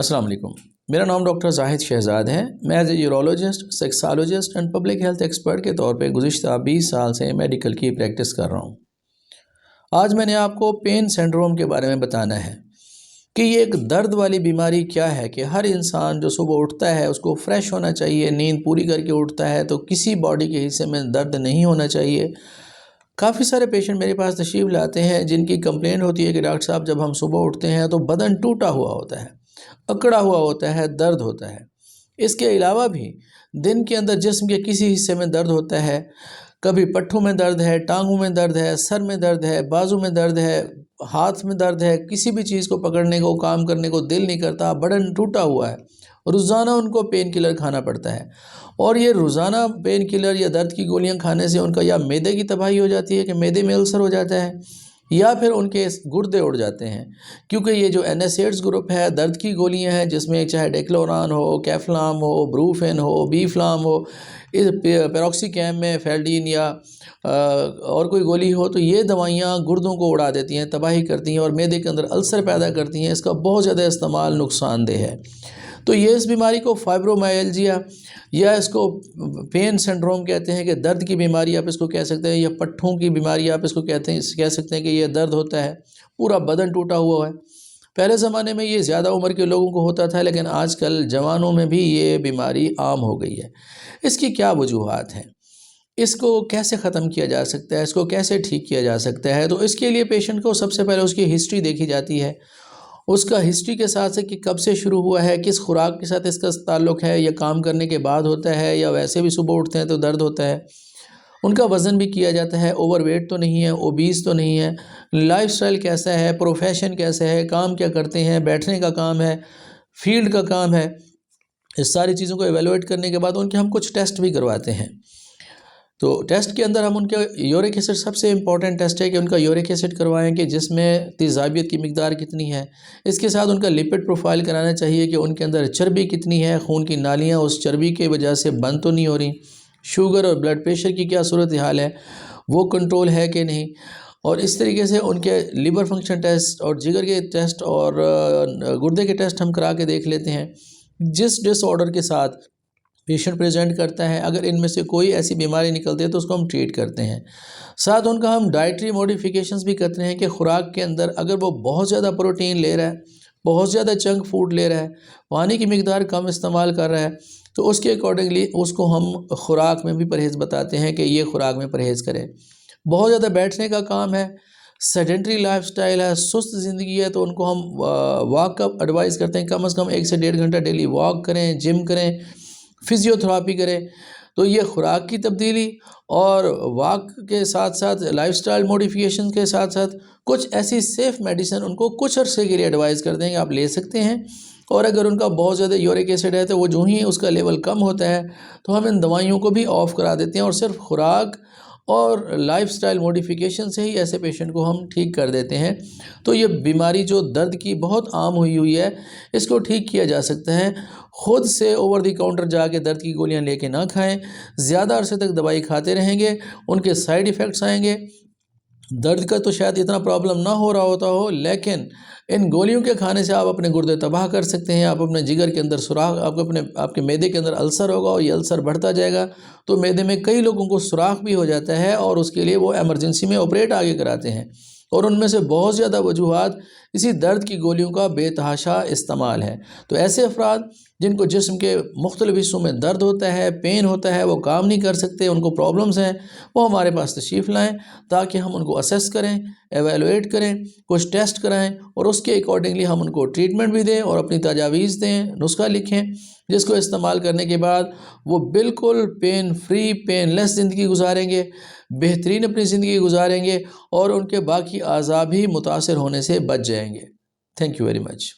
السلام علیکم، میرا نام ڈاکٹر زاہد شہزاد ہے۔ میں as a urologist, sexologist and public health expert کے طور پہ گزشتہ 20 سال سے میڈیکل کی پریکٹس کر رہا ہوں۔ آج میں نے آپ کو پین سنڈروم کے بارے میں بتانا ہے کہ یہ ایک درد والی بیماری کیا ہے کہ ہر انسان جو صبح اٹھتا ہے اس کو فریش ہونا چاہیے، نیند پوری کر کے اٹھتا ہے تو کسی باڈی کے حصے میں درد نہیں ہونا چاہیے۔ کافی سارے پیشنٹ میرے پاس تشریف لاتے ہیں جن کی کمپلین ہوتی ہے کہ ڈاکٹر صاحب جب ہم صبح اٹھتے ہیں تو بدن ٹوٹا ہوا ہوتا ہے، اکڑا ہوا ہوتا ہے، درد ہوتا ہے۔ اس کے علاوہ بھی دن کے اندر جسم کے کسی حصے میں درد ہوتا ہے، کبھی پٹھوں میں درد ہے، ٹانگوں میں درد ہے، سر میں درد ہے، بازو میں درد ہے، ہاتھ میں درد ہے، کسی بھی چیز کو پکڑنے کو، کام کرنے کو دل نہیں کرتا، بدن ٹوٹا ہوا ہے۔ روزانہ ان کو پین کلر کھانا پڑتا ہے، اور یہ روزانہ پین کلر یا درد کی گولیاں کھانے سے ان کا یا معدے کی تباہی ہو جاتی ہے کہ معدے میں السر ہو جاتا ہے، یا پھر ان کے گردے اڑ جاتے ہیں، کیونکہ یہ جو NSAIDs گروپ ہے درد کی گولیاں ہیں جس میں چاہے ڈیکلوران ہو، کیفلام ہو، بروفین ہو، بی فلام ہو، پیروکسی کیم میں فیلڈین یا اور کوئی گولی ہو، تو یہ دوائیاں گردوں کو اڑا دیتی ہیں، تباہی کرتی ہیں اور معدے کے اندر السر پیدا کرتی ہیں۔ اس کا بہت زیادہ استعمال نقصان دہ ہے۔ تو یہ اس بیماری کو فائبرومائلجیا یا اس کو پین سنڈروم کہتے ہیں کہ درد کی بیماری آپ اس کو کہہ سکتے ہیں، یا پٹھوں کی بیماری آپ اس کو کہہ سکتے ہیں کہ یہ درد ہوتا ہے، پورا بدن ٹوٹا ہوا ہے۔ پہلے زمانے میں یہ زیادہ عمر کے لوگوں کو ہوتا تھا، لیکن آج کل جوانوں میں بھی یہ بیماری عام ہو گئی ہے۔ اس کی کیا وجوہات ہیں؟ اس کو کیسے ختم کیا جا سکتا ہے؟ اس کو کیسے ٹھیک کیا جا سکتا ہے؟ تو اس کے لیے پیشنٹ کو سب سے پہلے اس کی ہسٹری دیکھی جاتی ہے۔ اس کا ہسٹری کے ساتھ سے کہ کب سے شروع ہوا ہے، کس خوراک کے ساتھ اس کا تعلق ہے، یا کام کرنے کے بعد ہوتا ہے، یا ویسے بھی صبح اٹھتے ہیں تو درد ہوتا ہے۔ ان کا وزن بھی کیا جاتا ہے، اوور ویٹ تو نہیں ہے، اوبیس تو نہیں ہے، لائف سٹائل کیسا ہے، پروفیشن کیسا ہے، کام کیا کرتے ہیں، بیٹھنے کا کام ہے، فیلڈ کا کام ہے۔ اس ساری چیزوں کو ایویلویٹ کرنے کے بعد ان کے ہم کچھ ٹیسٹ بھی کرواتے ہیں۔ تو ٹیسٹ کے اندر ہم ان کے یورک ایسڈ، سب سے امپورٹنٹ ٹیسٹ ہے کہ ان کا یورک ایسڈ کروائیں کہ جس میں تیزابیت کی مقدار کتنی ہے۔ اس کے ساتھ ان کا لپڈ پروفائل کرانا چاہیے کہ ان کے اندر چربی کتنی ہے، خون کی نالیاں اس چربی کے وجہ سے بند تو نہیں ہو رہی، شوگر اور بلڈ پریشر کی کیا صورتحال ہے، وہ کنٹرول ہے کہ نہیں۔ اور اس طریقے سے ان کے لیور فنکشن ٹیسٹ اور جگر کے ٹیسٹ اور گردے کے ٹیسٹ ہم کرا کے دیکھ لیتے ہیں۔ جس ڈس آرڈر کے ساتھ پیشنٹ پریزنٹ کرتا ہے، اگر ان میں سے کوئی ایسی بیماری نکلتی ہے تو اس کو ہم ٹریٹ کرتے ہیں۔ ساتھ ان کا ہم ڈائٹری موڈیفیکیشنز بھی کرتے ہیں کہ خوراک کے اندر اگر وہ بہت زیادہ پروٹین لے رہا ہے، بہت زیادہ جنک فوڈ لے رہا ہے، پانی کی مقدار کم استعمال کر رہا ہے، تو اس کے اکارڈنگلی اس کو ہم خوراک میں بھی پرہیز بتاتے ہیں کہ یہ خوراک میں پرہیز کرے۔ بہت زیادہ بیٹھنے کا کام ہے، سیڈنٹری لائف سٹائل ہے، سست زندگی ہے، تو ان کو ہم واک کا ایڈوائز کرتے ہیں، کم از کم 1 سے 1.5 گھنٹہ ڈیلی واک کریں، جم کریں، فزیو تھراپی کریں۔ تو یہ خوراک کی تبدیلی اور واک کے ساتھ ساتھ لائف سٹائل موڈیفیکیشن کے ساتھ ساتھ کچھ ایسی سیف میڈیسن ان کو کچھ عرصے کے لیے ایڈوائز کر دیں کہ آپ لے سکتے ہیں۔ اور اگر ان کا بہت زیادہ یورک ایسڈ ہے تو وہ جو ہی اس کا لیول کم ہوتا ہے تو ہم ان دوائیوں کو بھی آف کرا دیتے ہیں، اور صرف خوراک اور لائف سٹائل موڈیفیکیشن سے ہی ایسے پیشنٹ کو ہم ٹھیک کر دیتے ہیں۔ تو یہ بیماری جو درد کی بہت عام ہوئی ہے، اس کو ٹھیک کیا جا سکتا ہے۔ خود سے اوور دی کاؤنٹر جا کے درد کی گولیاں لے کے نہ کھائیں، زیادہ عرصے تک دوائی کھاتے رہیں گے ان کے سائیڈ ایفیکٹس آئیں گے۔ درد کا تو شاید اتنا پرابلم نہ ہو رہا ہوتا ہو، لیکن ان گولیوں کے کھانے سے آپ اپنے گردے تباہ کر سکتے ہیں، آپ اپنے جگر کے اندر سوراخ، آپ کے معدے کے اندر السر ہوگا اور یہ السر بڑھتا جائے گا تو معدے میں کئی لوگوں کو سوراخ بھی ہو جاتا ہے، اور اس کے لیے وہ ایمرجنسی میں آپریٹ آگے کراتے ہیں۔ اور ان میں سے بہت زیادہ وجوہات اسی درد کی گولیوں کا بے تحاشا استعمال ہے۔ تو ایسے افراد جن کو جسم کے مختلف حصوں میں درد ہوتا ہے، پین ہوتا ہے، وہ کام نہیں کر سکتے، ان کو پرابلمز ہیں، وہ ہمارے پاس تشریف لائیں تاکہ ہم ان کو اسیس کریں، ایویلویٹ کریں، کچھ ٹیسٹ کرائیں، اور اس کے اکارڈنگلی ہم ان کو ٹریٹمنٹ بھی دیں اور اپنی تجاویز دیں، نسخہ لکھیں، جس کو استعمال کرنے کے بعد وہ بالکل پین فری، پین لیس زندگی گزاریں گے، بہترین اپنی زندگی گزاریں گے، اور ان کے باقی اعضاء بھی متاثر ہونے سے بچ جائیں گے۔ Thank you very much.